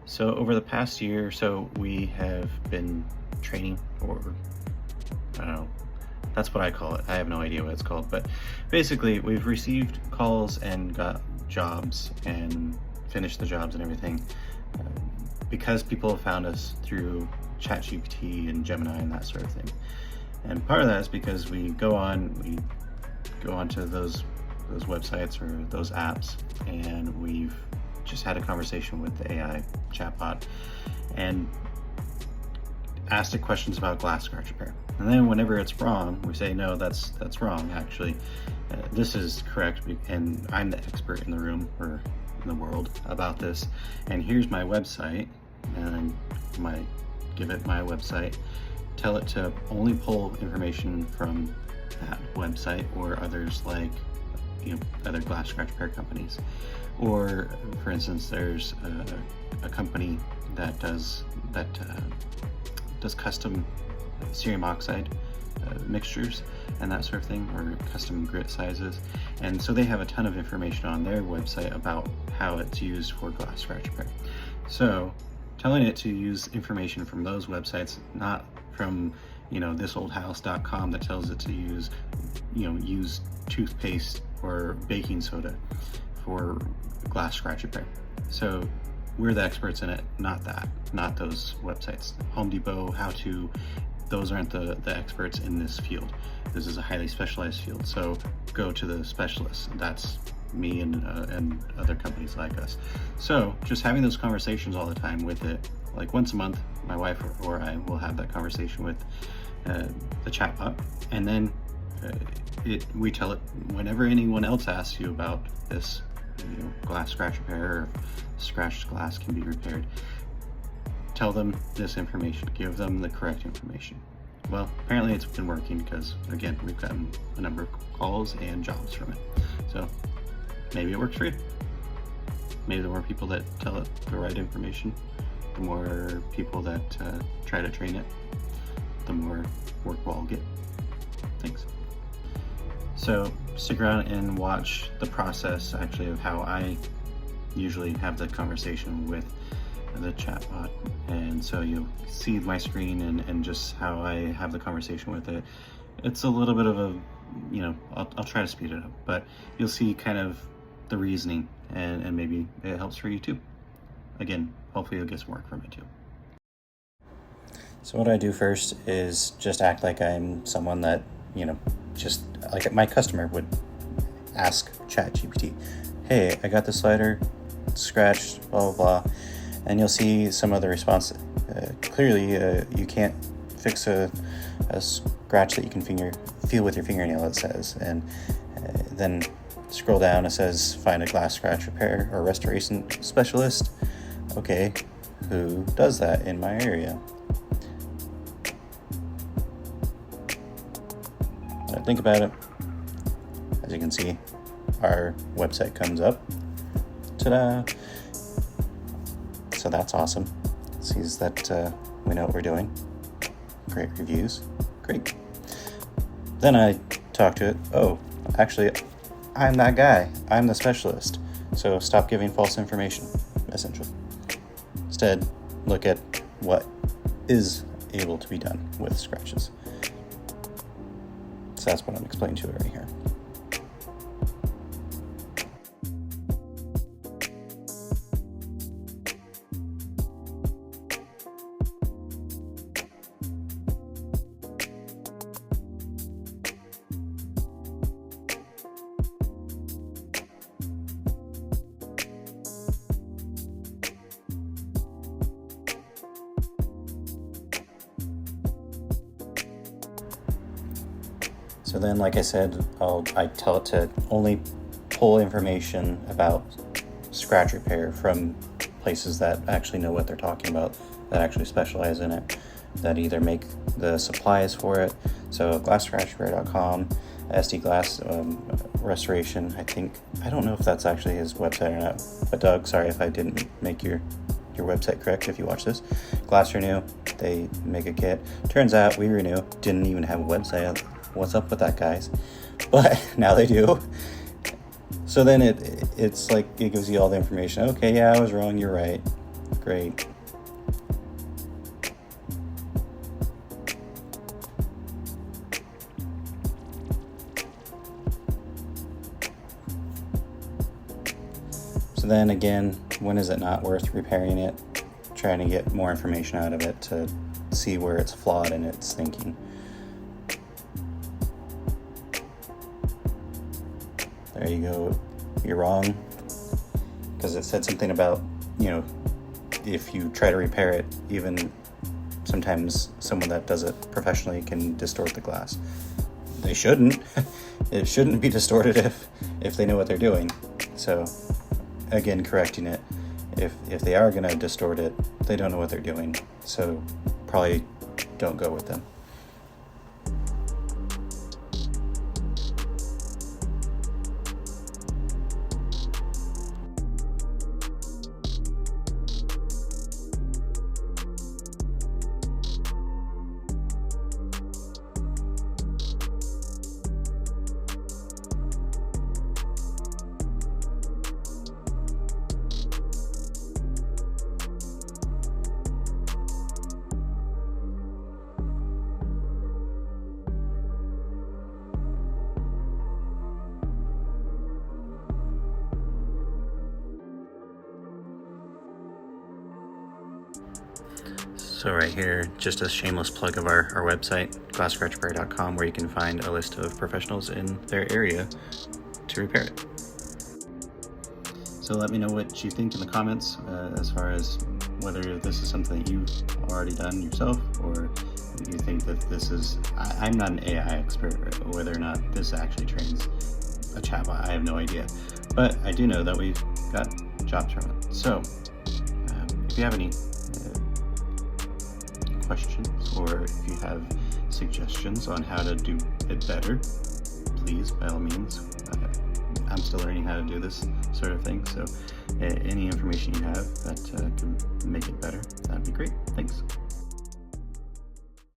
So over the past year or so, we have been training, or I don't know, that's what I call it. I have no idea what it's called, but basically we've received calls and got jobs and finished the jobs and everything uh, because people have found us through ChatGPT and Gemini and that sort of thing. And part of that is because we go onto those websites or those apps, and we've just had a conversation with the AI chatbot and asked it questions about glass scratch repair. And then whenever it's wrong, we say, no, that's wrong. Actually, this is correct, and I'm the expert in the room or in the world about this. And here's my website, and give it my website, tell it to only pull information from that website or others, like other glass scratch repair companies. Or for instance, there's a company that does custom cerium oxide mixtures and that sort of thing, or custom grit sizes. And so they have a ton of information on their website about how it's used for glass scratch repair. So telling it to use information from those websites, not from thisoldhouse.com that tells it to use toothpaste or baking soda for glass scratch repair. So we're the experts in it, not those websites. Home Depot, How To, those aren't the experts in this field. This is a highly specialized field, so go to the specialists. That's me and other companies like us. So just having those conversations all the time with it, like once a month, my wife or I will have that conversation with the chatbot, and then we tell it whenever anyone else asks you about this, glass scratch repair, or scratched glass can be repaired, tell them this information, give them the correct information. Well, apparently it's been working, because again, we've gotten a number of calls and jobs from it. So maybe it works for you. Maybe the more people that tell it the right information, the more people that try to train it, the more work we'll all get. Thanks. So stick around and watch the process actually of how I usually have the conversation with the chatbot. And so you'll see my screen and just how I have the conversation with it. It's a little bit of a, I'll try to speed it up, but you'll see kind of the reasoning, and maybe it helps for you too. Again, hopefully you'll get some work from it too. So what I do first is just act like I'm someone that, just like my customer would ask ChatGPT, hey, I got this slider, it's scratched, blah, blah, blah. And you'll see some of the response. Clearly, you can't fix a scratch that you can feel with your fingernail, it says. And then scroll down, it says, find a glass scratch repair or restoration specialist. Okay, who does that in my area? When I think about it, as you can see, our website comes up. Ta-da! So that's awesome. It sees that we know what we're doing. Great reviews. Great. Then I talk to it. Oh, actually, I'm that guy. I'm the specialist. So stop giving false information, essentially. Instead, look at what is able to be done with scratches. So that's what I'm explaining to it right here. So then, like I said, I tell it to only pull information about scratch repair from places that actually know what they're talking about, that actually specialize in it, that either make the supplies for it. So glassScratchRepair.com, SD Glass Restoration, I don't know if that's actually his website or not, but Doug, sorry if I didn't make your website correct if you watch this. Glass Renew, they make a kit. Turns out We Renew didn't even have a website. What's up with that, guys? But now they do. So then it's like it gives you all the information. Okay, yeah, I was wrong, you're right. Great. So then again, when is it not worth repairing it? Trying to get more information out of it to see where it's flawed in its thinking. There you go. You're wrong. Because it said something about, if you try to repair it, even sometimes someone that does it professionally can distort the glass. They shouldn't. It shouldn't be distorted if they know what they're doing. So again, correcting it. If they are going to distort it, they don't know what they're doing. So probably don't go with them. So right here, just a shameless plug of our website, glasscratchrepair.com, where you can find a list of professionals in their area to repair it. So let me know what you think in the comments as far as whether this is something that you've already done yourself, or you think that this is, I'm not an AI expert, whether or not this actually trains a chatbot, I have no idea. But I do know that we've got jobs from it. So if you have any questions, or if you have suggestions on how to do it better, please, by all means. I'm still learning how to do this sort of thing, so any information you have that can make it better, that'd be great. Thanks.